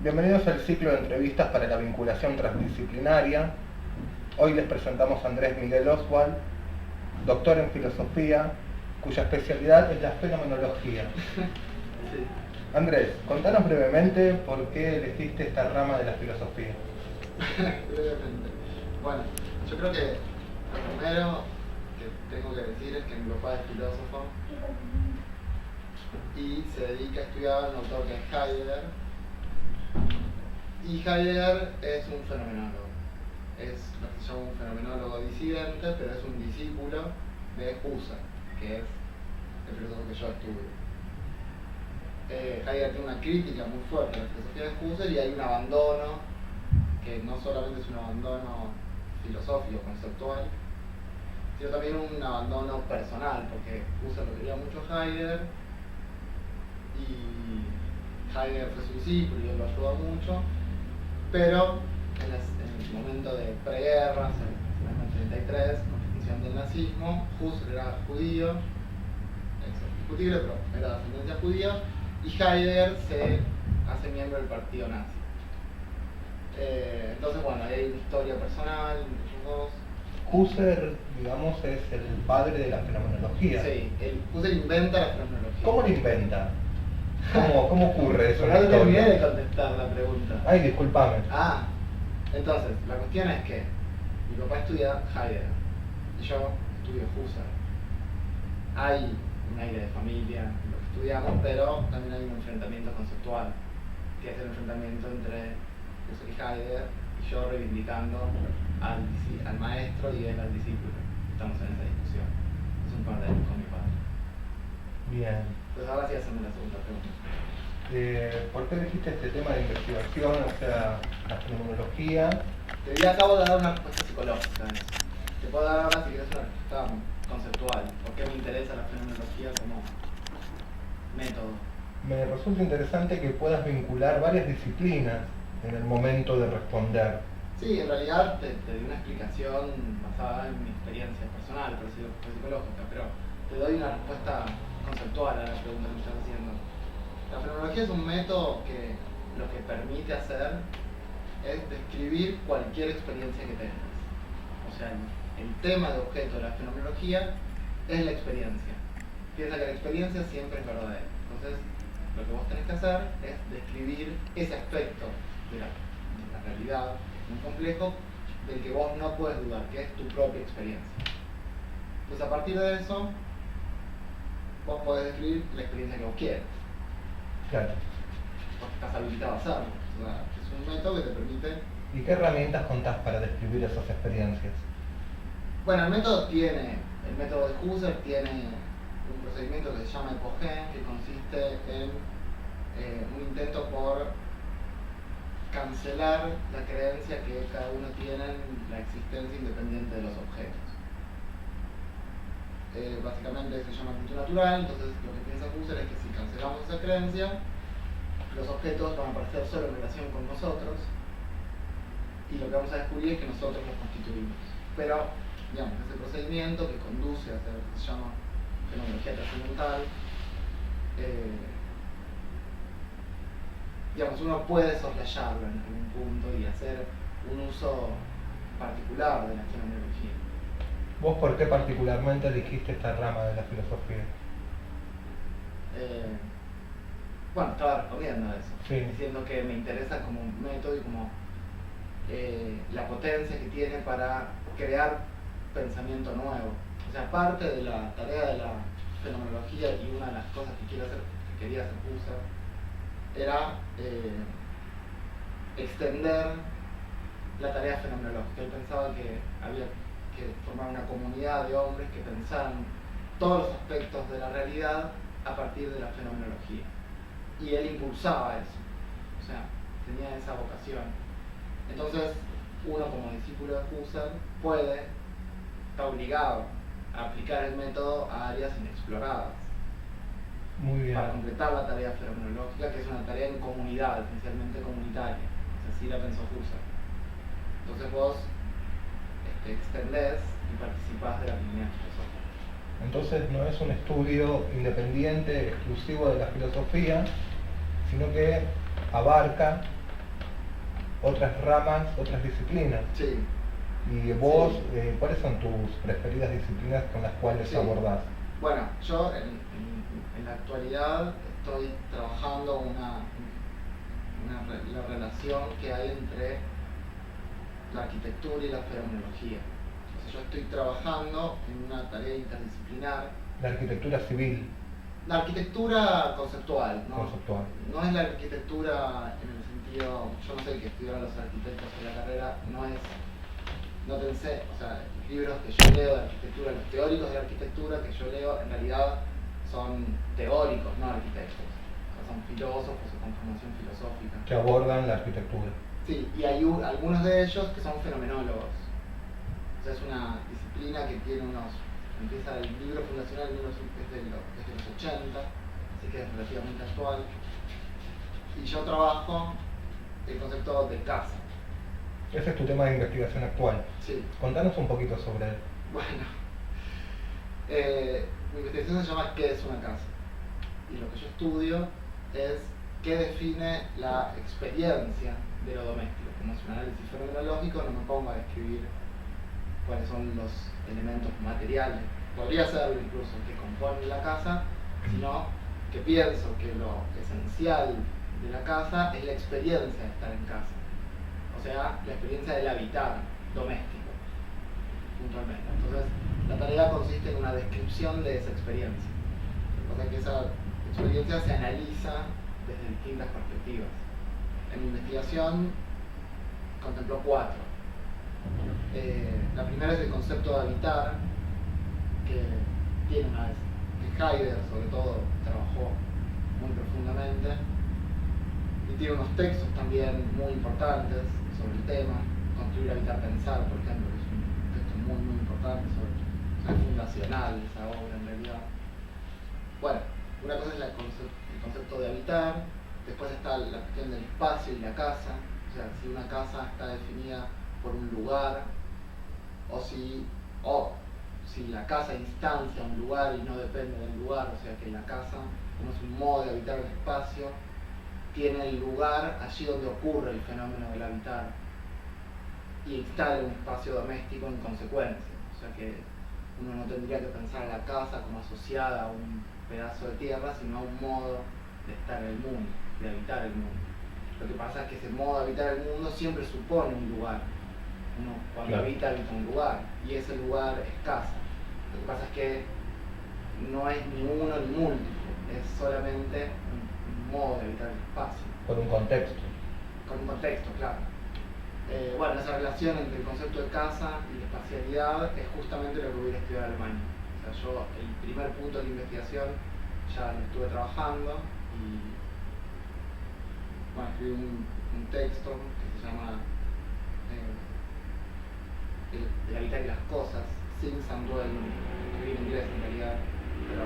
Bienvenidos al ciclo de entrevistas para la vinculación transdisciplinaria. Hoy les presentamos a Andrés Miguel Oswald, doctor en filosofía, cuya especialidad es la fenomenología. Sí. Andrés, contanos brevemente por qué elegiste esta rama de la filosofía. Brevemente. Bueno, yo creo que lo primero que tengo que decir es que mi papá es filósofo y se dedica a estudiar un autor que es Heidegger. Y Heidegger es un fenomenólogo. Es lo que se llama un fenomenólogo disidente, pero es un discípulo de Husserl, que es el filósofo que yo estudio. Heidegger tiene una crítica muy fuerte a la filosofía de Husserl y hay un abandono, que no solamente es un abandono filosófico, conceptual, sino también un abandono personal, porque Husserl lo quería mucho a Heidegger y Heidegger fue su discípulo y él lo ayudó mucho, pero en el momento de preguerra, en el 33, con la extinción del nazismo, Husserl era judío, es discutible, pero era de ascendencia judía, y Heidegger se hace miembro del partido nazi. Entonces, bueno, hay una historia personal entre ellos dos. Husserl, digamos, es el padre de la fenomenología. Sí, Husserl inventa la fenomenología. ¿Cómo lo inventa? ¿Cómo ocurre eso en la No terminé de historia? contestar la pregunta. Ay, discúlpame. Entonces, la cuestión es que mi papá estudia Heidegger y yo estudio Husserl. Hay un aire de familia en lo que estudiamos, pero también hay un enfrentamiento conceptual, que es el enfrentamiento entre Husserl y Heidegger, y yo reivindicando al maestro y él al discípulo. Estamos en esa discusión. Es un par de años con mi padre. Bien. Pues ahora sí hacemos la segunda pregunta. ¿Por qué elegiste este tema de investigación, o sea, la fenomenología? Te acabo de dar una respuesta psicológica a eso. Te puedo dar ahora, si quieres, una respuesta conceptual. ¿Por qué me interesa la fenomenología como método? Me resulta interesante que puedas vincular varias disciplinas en el momento de responder. Sí, en realidad te di una explicación basada en mi experiencia personal, pero sí psicológica, pero te doy una respuesta conceptual a la pregunta que me estás haciendo. La fenomenología es un método que lo que permite hacer es describir cualquier experiencia que tengas. O sea, el tema de objeto de la fenomenología es la experiencia. Piensa que la experiencia siempre es verdadera. Entonces, lo que vos tenés que hacer es describir ese aspecto de la realidad, muy complejo, del que vos no puedes dudar, que es tu propia experiencia. Entonces, a partir de eso, vos podés describir la experiencia que vos quieras. Claro. Porque estás habilitado a hacerlo. O sea, es un método que te permite... ¿Y qué herramientas contás para describir esas experiencias? Bueno, el método de Husserl tiene un procedimiento que se llama epogen, que consiste en un intento por cancelar la creencia que cada uno tiene en la existencia independiente de los objetos. Básicamente se llama culto natural, entonces lo que piensa Husserl es que si cancelamos esa creencia, los objetos van a aparecer solo en relación con nosotros y lo que vamos a descubrir es que nosotros los constituimos. Pero, digamos, ese procedimiento que conduce a hacer lo que se llama fenomenología trascendental, digamos, uno puede soslayarlo en algún punto y hacer un uso particular de la fenomenología. ¿Vos por qué particularmente elegiste esta rama de la filosofía? Bueno, estaba respondiendo a eso, sí, diciendo que me interesa como un método y como la potencia que tiene para crear pensamiento nuevo. O sea, parte de la tarea de la fenomenología y una de las cosas que quería hacer Husserl era extender la tarea fenomenológica. Él pensaba que había que formar una comunidad de hombres que pensaran todos los aspectos de la realidad a partir de la fenomenología. Y él impulsaba eso, o sea, tenía esa vocación. Entonces, uno como discípulo de Husserl está obligado a aplicar el método a áreas inexploradas. Muy bien. Para completar la tarea fenomenológica, que es una tarea en comunidad, esencialmente comunitaria. Así la pensó Husserl. Entonces vos extendés y participás de la comunidad filosófica. Entonces no es un estudio independiente, exclusivo de la filosofía, sino que abarca otras ramas, otras disciplinas. Sí. Y vos, Sí. ¿Cuáles son tus preferidas disciplinas con las cuales Sí. abordás? Bueno, yo en la actualidad estoy trabajando la relación que hay entre la arquitectura y la fenomenología. O sea, yo estoy trabajando en una tarea interdisciplinar. La arquitectura civil. La arquitectura conceptual, ¿no? Conceptual. No es la arquitectura en el sentido, yo no sé qué estudiaron los arquitectos en la carrera, no pensé, o sea, los libros que yo leo de arquitectura, los teóricos de la arquitectura que yo leo, en realidad son teóricos, no arquitectos. O sea, son filósofos o con formación filosófica. Que abordan la arquitectura. Sí, y hay algunos de ellos que son fenomenólogos. O sea, es una disciplina que tiene empieza el libro fundacional desde los 80, así que es relativamente actual. Y yo trabajo el concepto de casa. Ese es tu tema de investigación actual. Sí. Contanos un poquito sobre él. Bueno, mi investigación se llama ¿Qué es una casa? Y lo que yo estudio es qué define la experiencia de lo doméstico. Como es un análisis fenomenológico, no me pongo a describir cuáles son los elementos materiales, podría ser incluso que componen la casa, sino que pienso que lo esencial de la casa es la experiencia de estar en casa. O sea, la experiencia del habitar doméstico, puntualmente. Entonces, la tarea consiste en una descripción de esa experiencia. O sea, que esa experiencia se analiza desde distintas perspectivas. En mi investigación contempló 4. La primera es el concepto de habitar, que Heidegger, sobre todo, trabajó muy profundamente. Y tiene unos textos también muy importantes sobre el tema. Construir, habitar, pensar, por ejemplo, que es un texto muy, muy importante, es fundacional esa obra en realidad. Bueno, una cosa es el concepto de habitar, después está la cuestión del espacio y la casa. O sea, si una casa está definida por un lugar, o si la casa instancia un lugar y no depende del lugar, o sea que la casa, como es un modo de habitar el espacio, tiene el lugar allí donde ocurre el fenómeno del habitar y instala un espacio doméstico en consecuencia. O sea que uno no tendría que pensar a la casa como asociada a un pedazo de tierra, sino a un modo de estar en el mundo, de habitar el mundo. Lo que pasa es que ese modo de habitar el mundo siempre supone un lugar. Uno cuando habita un lugar, y ese lugar es casa. Lo que pasa es que no es ni uno ni múltiplo, es solamente un modo de habitar el espacio. Con un contexto. Con un contexto, claro. Bueno, esa relación entre el concepto de casa y la espacialidad es justamente lo que voy a estudiar en Alemania. O sea, yo el primer punto de la investigación ya lo estuve trabajando y bueno, escribí un texto que se llama El habitar y las cosas, Things and Dwelling, escribí en inglés en realidad, pero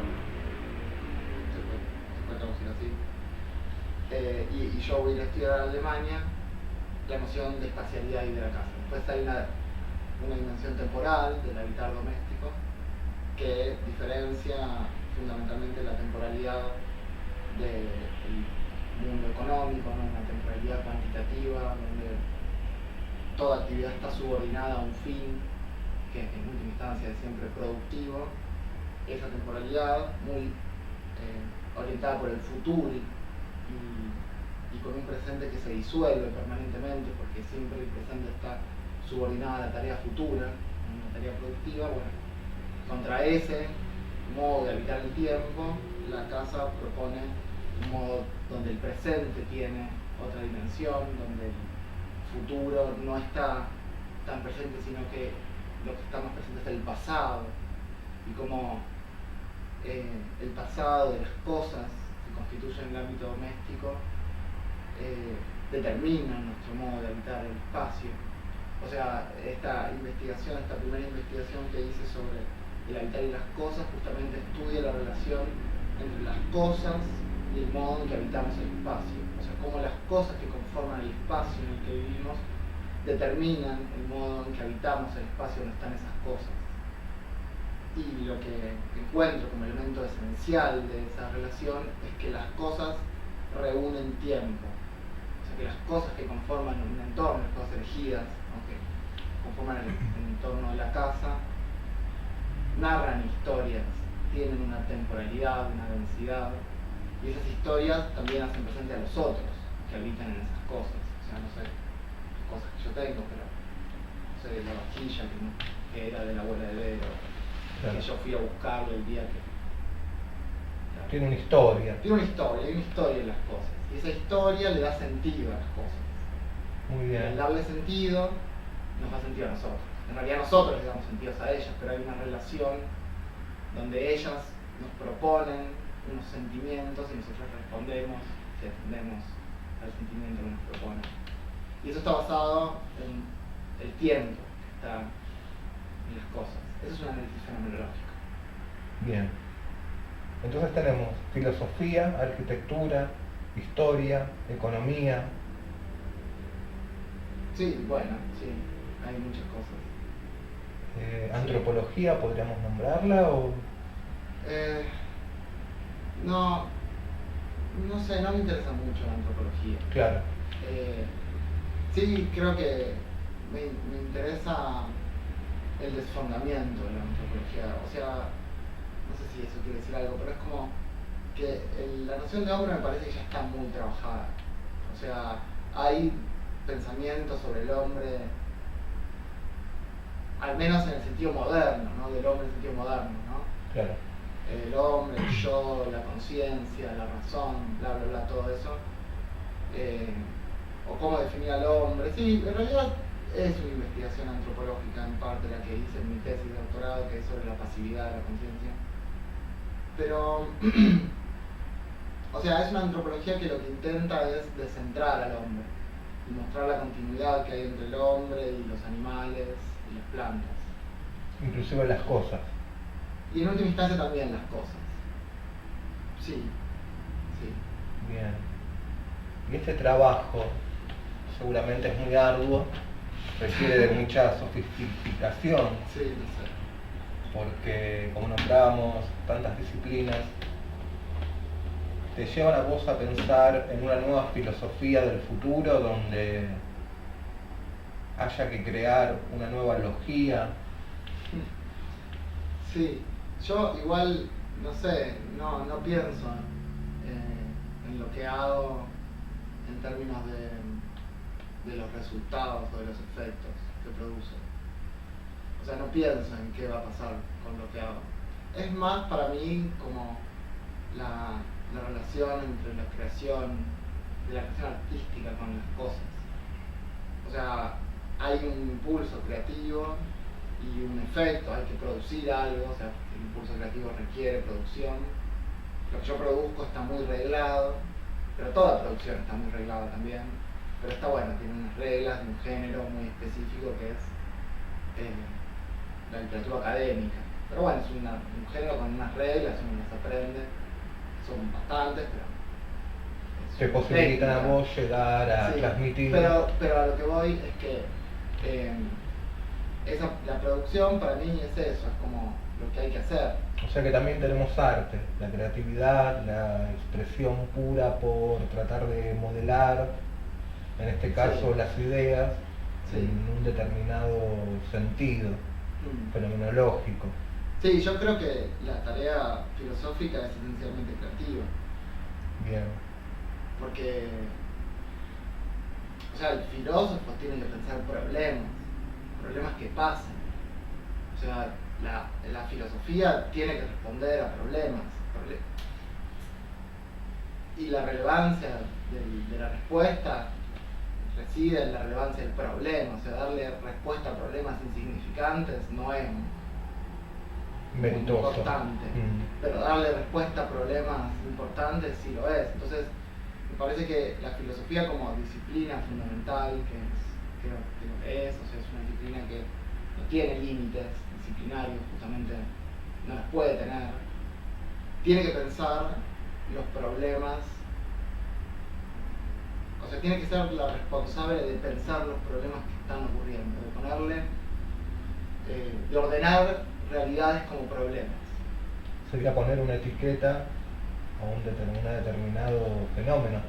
se puede traducir así. Y yo voy a ir a estudiar a Alemania la noción de espacialidad y de la casa. Después hay una dimensión temporal del habitar doméstico que diferencia fundamentalmente la temporalidad del mundo económico, ¿no? Una temporalidad cuantitativa donde toda actividad está subordinada a un fin que en última instancia es siempre productivo. Esa temporalidad muy orientada por el futuro y con un presente que se disuelve permanentemente porque siempre el presente está subordinado a la tarea futura, a una tarea productiva. Bueno, contra ese modo de habitar el tiempo, la casa propone un modo donde el presente tiene otra dimensión, donde el futuro no está tan presente, sino que lo que está más presente es el pasado, y como el pasado de las cosas que constituyen el ámbito doméstico determinan nuestro modo de habitar el espacio. O sea, esta primera investigación que hice sobre el habitar y las cosas, justamente estudia la relación entre las cosas y el modo en que habitamos el espacio. O sea, cómo las cosas que conforman el espacio en el que vivimos determinan el modo en que habitamos el espacio donde están esas cosas. Y lo que encuentro como elemento esencial de esa relación es que las cosas reúnen tiempo. O sea, que las cosas que conforman un entorno, las cosas elegidas, ¿no? Que conforman el entorno de la casa, narran historias, tienen una temporalidad, una densidad, y esas historias también hacen presente a los otros que habitan en esas cosas. O sea, no sé, cosas que yo tengo, pero no sé, la vajilla que era de la abuela de Vero, claro, que yo fui a buscarlo el día que... Claro, tiene una historia. Tiene una historia, hay una historia en las cosas, y esa historia le da sentido a las cosas. Muy bien. Y al darle sentido, nos da sentido a nosotros. En realidad nosotros le damos sentidos a ellas, pero hay una relación donde ellas nos proponen unos sentimientos y nosotros respondemos si atendemos al sentimiento que nos proponen. Y eso está basado en el tiempo que está en las cosas. Eso es un análisis fenomenológico. Bien. Entonces tenemos filosofía, arquitectura, historia, economía. Sí, bueno, sí, hay muchas cosas. ¿Antropología podríamos nombrarla o...? No sé, no me interesa mucho la antropología. Claro. Sí, creo que me interesa el desfondamiento de la antropología. O sea, no sé si eso quiere decir algo, pero es como que la noción de hombre me parece que ya está muy trabajada. O sea, hay pensamientos sobre el hombre, al menos en el sentido moderno, ¿no? Del hombre en el sentido moderno, ¿no? Claro. El hombre, el yo, la conciencia, la razón, bla, bla, bla, todo eso. O cómo definir al hombre. Sí, en realidad es una investigación antropológica en parte la que hice en mi tesis de doctorado, que es sobre la pasividad de la conciencia. Pero, o sea, es una antropología que lo que intenta es descentrar al hombre y mostrar la continuidad que hay entre el hombre y los animales y las plantas. Inclusive las cosas. Y en última instancia también las cosas. Sí, sí. Bien. Y este trabajo seguramente es muy arduo, requiere de mucha sofisticación. Sí, no sé. Porque, como nombrábamos, tantas disciplinas te llevan a vos a pensar en una nueva filosofía del futuro donde haya que crear una nueva logía. Sí, yo igual, no sé, no pienso en lo que hago en términos de los resultados o de los efectos que produce. O sea, no pienso en qué va a pasar con lo que hago. Es más para mí como la relación entre la creación artística con las cosas. O sea, hay un impulso creativo y un efecto, hay que producir algo, o sea, el impulso creativo requiere producción. Lo que yo produzco está muy reglado, pero toda producción está muy reglada también. Pero está bueno, tiene unas reglas de un género muy específico que es la literatura académica. Pero bueno, es un género con unas reglas, uno las aprende, son bastantes, pero... Te posibilitan a vos llegar a sí, transmitir... Pero a lo que voy es que la producción para mí es eso, es como lo que hay que hacer. O sea que también tenemos arte, la creatividad, la expresión pura por tratar de modelar, en este caso sí, las ideas, sí, en un determinado sentido fenomenológico. Sí, yo creo que la tarea filosófica es esencialmente creativa. Bien. Porque, o sea, el filósofo tiene que pensar problemas que pasan. O sea, la filosofía tiene que responder a problemas. Y la relevancia de la respuesta reside en la relevancia del problema. O sea, darle respuesta a problemas insignificantes no es muy importante. Pero darle respuesta a problemas importantes sí lo es. Entonces, me parece que la filosofía como disciplina fundamental, que lo que es, o sea, es una disciplina que no tiene límites disciplinarios, justamente no los puede tener, tiene que pensar los problemas, o sea, tiene que ser la responsable de pensar los problemas que están ocurriendo, de ponerle, de ordenar realidades como problemas. Sería poner una etiqueta a un determinado fenómeno.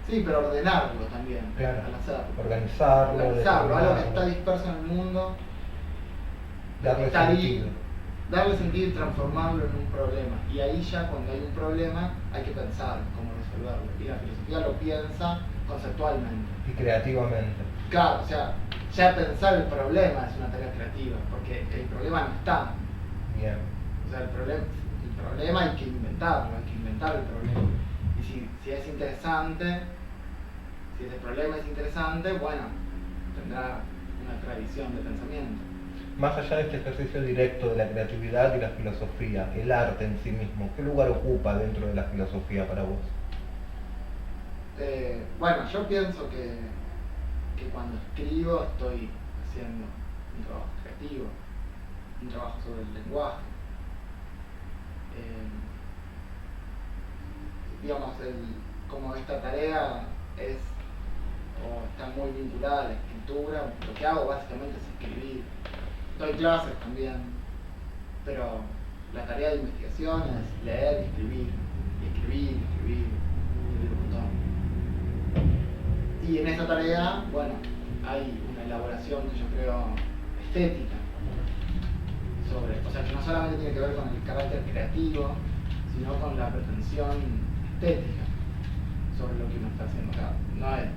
Sí, pero ordenarlo también, Claro. al hacerlo. Organizarlo, Algo que está determinarlo, disperso en el mundo, darle está ahí, sentido. darle sentido y transformarlo en un problema. Y ahí ya cuando hay un problema hay que pensar cómo resolverlo. Y la filosofía lo piensa conceptualmente. Y creativamente. Claro, o sea, ya pensar el problema es una tarea creativa, porque el problema no está. Bien. O sea, el problema hay que inventarlo, hay que inventar el problema. Y si es interesante, si ese problema es interesante, bueno, tendrá una tradición de pensamiento. Más allá de este ejercicio directo de la creatividad y la filosofía, el arte en sí mismo, ¿qué lugar ocupa dentro de la filosofía para vos? Bueno, yo pienso que cuando escribo estoy haciendo un trabajo creativo, un trabajo sobre el lenguaje. Digamos, como esta tarea es o está muy vinculada a la escritura, lo que hago básicamente es escribir. Doy clases también, pero la tarea de investigación es leer y escribir, y escribir, y escribir un montón. Y en esa tarea, bueno, hay una elaboración que yo creo estética sobre, o sea, que no solamente tiene que ver con el carácter creativo, sino con la pretensión estética sobre lo que uno está haciendo. O sea,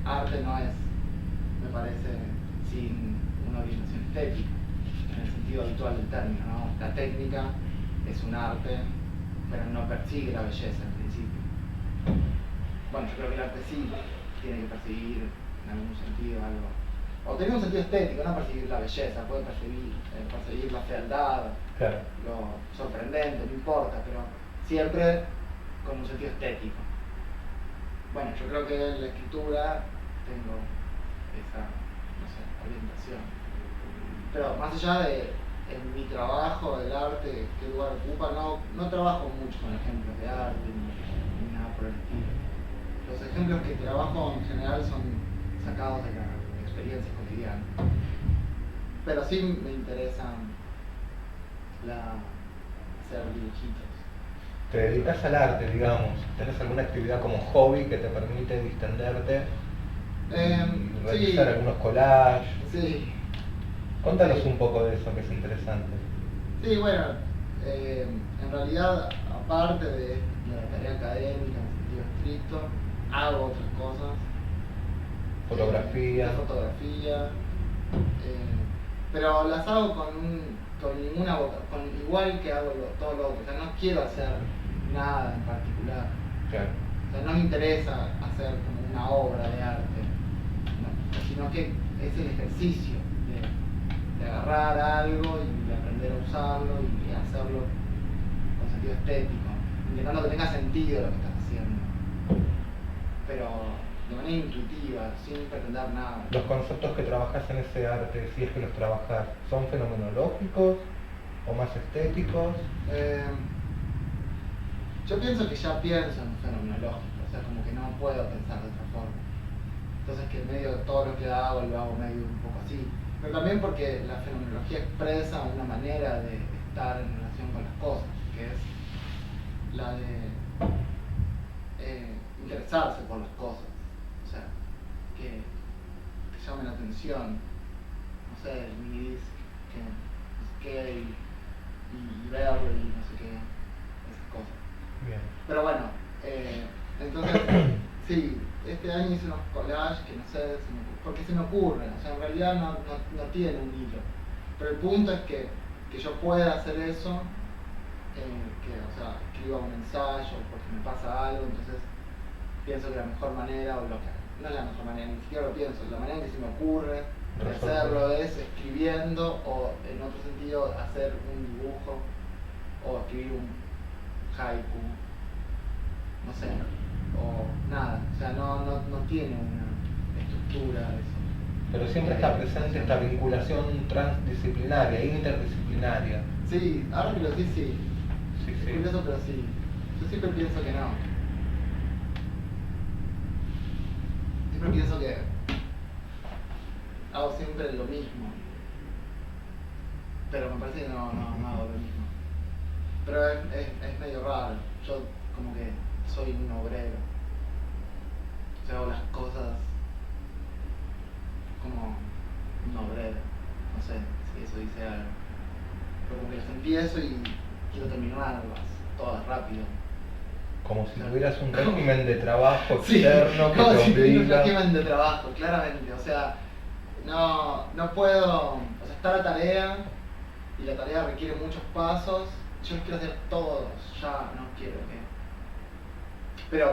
arte no es, me parece, sin una orientación estética, en el sentido habitual del término, ¿no? La técnica es un arte, pero no persigue la belleza en principio. Bueno, yo creo que el arte sí tiene que perseguir en algún sentido algo, o tener un sentido estético, no perseguir la belleza, puede perseguir la fealdad, Claro. lo sorprendente, no importa, pero siempre con un sentido estético. Bueno, yo creo que en la escritura tengo esa, no sé, orientación. Pero más allá de en mi trabajo, el arte, qué lugar ocupa, no trabajo mucho con ejemplos de arte ni nada por el estilo. Los ejemplos que trabajo en general son sacados de la experiencia cotidiana. Pero sí me interesan hacer dibujitos. Te dedicas al arte, digamos. ¿Tenés alguna actividad como hobby que te permite distenderte y realizar Sí, algunos collages? sí. Contanos Sí. un poco de eso, que es interesante. Sí, bueno, en realidad, aparte de la tarea académica en sentido estricto, hago otras cosas. Fotografía. Fotografía, pero las hago con ninguna con igual que hago todo lo otro. O sea, no quiero hacer nada en particular. Claro. O sea, no me interesa hacer como una obra de arte, ¿no? Sino que es el ejercicio de agarrar algo y de aprender a usarlo y hacerlo con sentido estético, intentando que tenga sentido lo que estás haciendo, pero de manera intuitiva, sin pretender nada. Los conceptos que trabajas en ese arte, si es que los trabajas, ¿son fenomenológicos o más estéticos? Yo pienso que ya pienso en fenomenológico, o sea, como que no puedo pensar de otra forma. Entonces que en medio de todo lo que hago, lo hago medio un poco así. Pero también porque la fenomenología expresa una manera de estar en relación con las cosas, que es la de interesarse por las cosas, o sea, que llamen la atención, no sé, el minidisc, que no sé qué, y verlo y no sé qué, esas cosas. Bien. Pero bueno, entonces, sí, este año hice unos collages que no sé, porque se me ocurren, o sea, en realidad no tiene un hilo. Pero el punto es que yo pueda hacer eso, que, o sea, escriba un ensayo porque me pasa algo, entonces pienso que la mejor manera, o lo que no es la mejor manera, ni siquiera lo pienso, la manera en que se me ocurre de hacerlo es escribiendo, o en otro sentido hacer un dibujo, o escribir un haiku, no sé, o nada, o sea, no tiene una estructura eso. Pero siempre está presente esta vinculación transdisciplinaria, interdisciplinaria. Sí, ahora que lo decís, sí. Sí, Es sí. curioso, pero sí. Yo siempre pienso que no. Siempre pienso que hago siempre lo mismo. Pero me parece que no hago lo mismo. Pero es medio raro. Yo como que soy un obrero. O sea, hago las cosas como un obrero. No sé si eso dice algo. Pero como que las empiezo y quiero terminarlas todas rápido. Como si tuvieras un régimen de trabajo Sí, externo que como te si tuviera un obliga. régimen de trabajo, claramente. O sea, no puedo. O sea, está la tarea y la tarea requiere muchos pasos. Yo los quiero hacer todos, ya no quiero que. Pero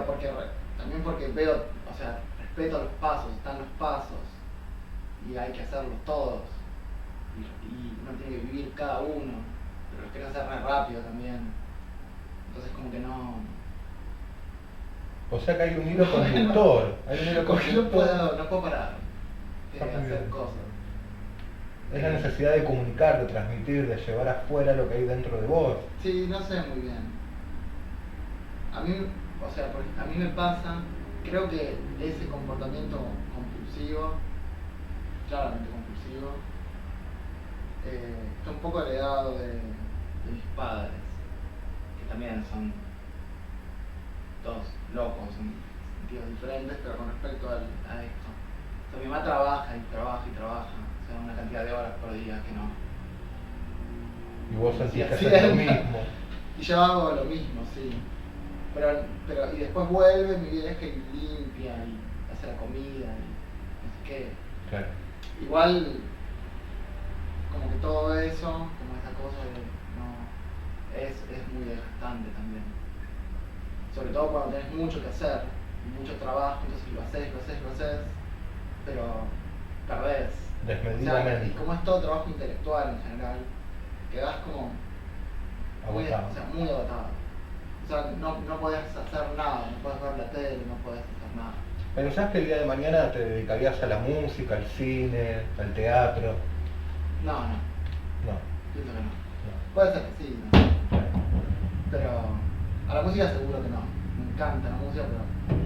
también porque veo, o sea, respeto los pasos, están los pasos y hay que hacerlos todos. Y uno tiene que vivir cada uno, pero los quiero hacer más rápido también. Entonces, como que no. O sea que hay un hilo conductor. Hay un hilo Como que conductor. no puedo parar de Está muy hacer bien. cosas. Es la necesidad de comunicar, de transmitir, de llevar afuera lo que hay dentro de vos. Sí, no sé muy bien. A mí, o sea, a mí me pasa, creo que ese comportamiento compulsivo, claramente compulsivo, está un poco heredado de mis padres, que también son todos locos en sentidos diferentes, pero con respecto a esto. O sea, mi mamá trabaja y trabaja y trabaja, o sea, una cantidad de horas por día que no. Y vos sentís que Sí, haces lo sí. mismo. Y yo hago lo mismo, sí. Pero y después vuelve mi vieja y limpia y hace la comida y no sé qué. Claro. Igual, como que todo eso, como esa cosa de es muy desgastante también. Sobre todo cuando tenés mucho que hacer, y mucho trabajo, entonces lo haces, pero perdés. Desmedidamente. O sea, y como es todo trabajo intelectual en general, quedás como Agotado. muy agotado. O sea, no podés hacer nada, no podés ver la tele, no podés hacer nada. ¿Pensás que el día de mañana te dedicarías a la música, al cine, al teatro? No, No. pienso que no. No. Puede ser que sí, ¿no? Claro. Pero a la música seguro que no. Me encanta la música, pero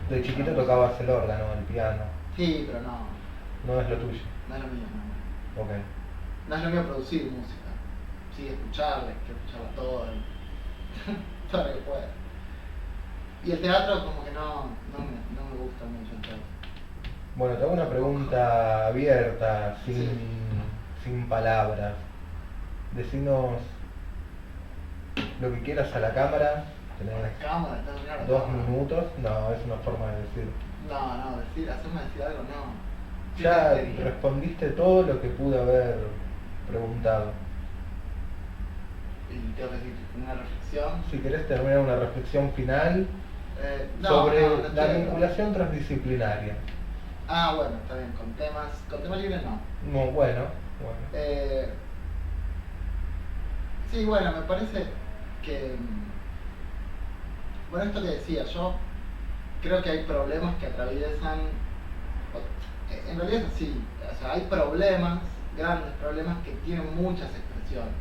yo De chiquito tocabas el órgano, el piano. Sí, pero no No es lo tuyo. es lo mío, no. Ok. No es lo mío producir música. Sí, escucharla, quiero escucharla toda, todo lo que pueda. Y el teatro como que no me gusta mucho el teatro. Bueno, te hago una pregunta abierta, sin palabras. Decinos lo que quieras a la cámara. Tenés La cámara, está mirando la 2 cámara. minutos. No, es una forma de decir. Hacerme decir algo no. Ya ¿Qué te respondiste todo lo que pude haber preguntado. Y tengo que decir una reflexión. Si querés terminar una reflexión final No sobre la quiero. vinculación transdisciplinaria. Ah, bueno, está bien, con temas libres no. No, bueno. Sí, bueno, me parece que, bueno, esto que decía, yo creo que hay problemas que atraviesan, en realidad es así, o sea, hay problemas, grandes problemas que tienen muchas expresiones.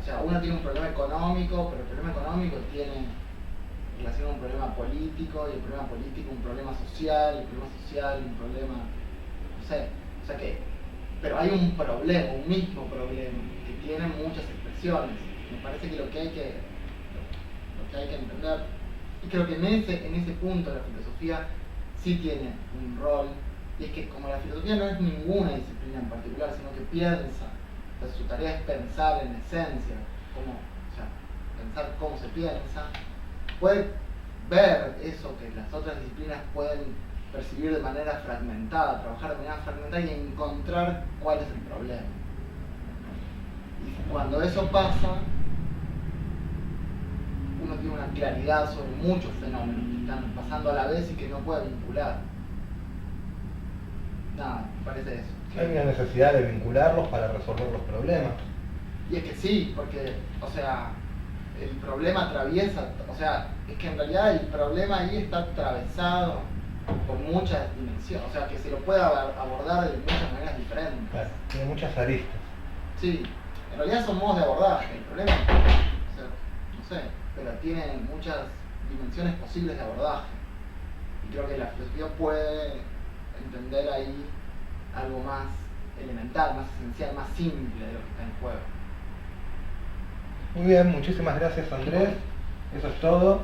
O sea, uno tiene un problema económico, pero el problema económico tiene relación a un problema político, y el problema político un problema social, y el problema social un problema, no sé, o sea que, pero hay un problema, un mismo problema, que tiene muchas expresiones. Me parece que lo que hay que entender, y creo que en ese punto la filosofía sí tiene un rol, y es que como la filosofía no es ninguna disciplina en particular, sino que piensa, entonces su tarea es pensar en esencia, pensar cómo se piensa, puede ver eso que las otras disciplinas pueden percibir de manera fragmentada, trabajar de manera fragmentada y encontrar cuál es el problema. Y cuando eso pasa, uno tiene una claridad sobre muchos fenómenos que están pasando a la vez y que no puede vincular. Nada, me parece eso. Hay una necesidad de vincularlos para resolver los problemas. Y es que sí, porque, o sea, el problema atraviesa, o sea, es que en realidad el problema ahí está atravesado por muchas dimensiones, o sea, que se lo puede abordar de muchas maneras diferentes. Claro, tiene muchas aristas. Sí, en realidad son modos de abordaje, el problema, o sea, no sé, pero tiene muchas dimensiones posibles de abordaje. Y creo que la filosofía puede entender ahí algo más elemental, más esencial, más simple de lo que está en juego. Muy bien, muchísimas gracias Andrés. Eso es todo.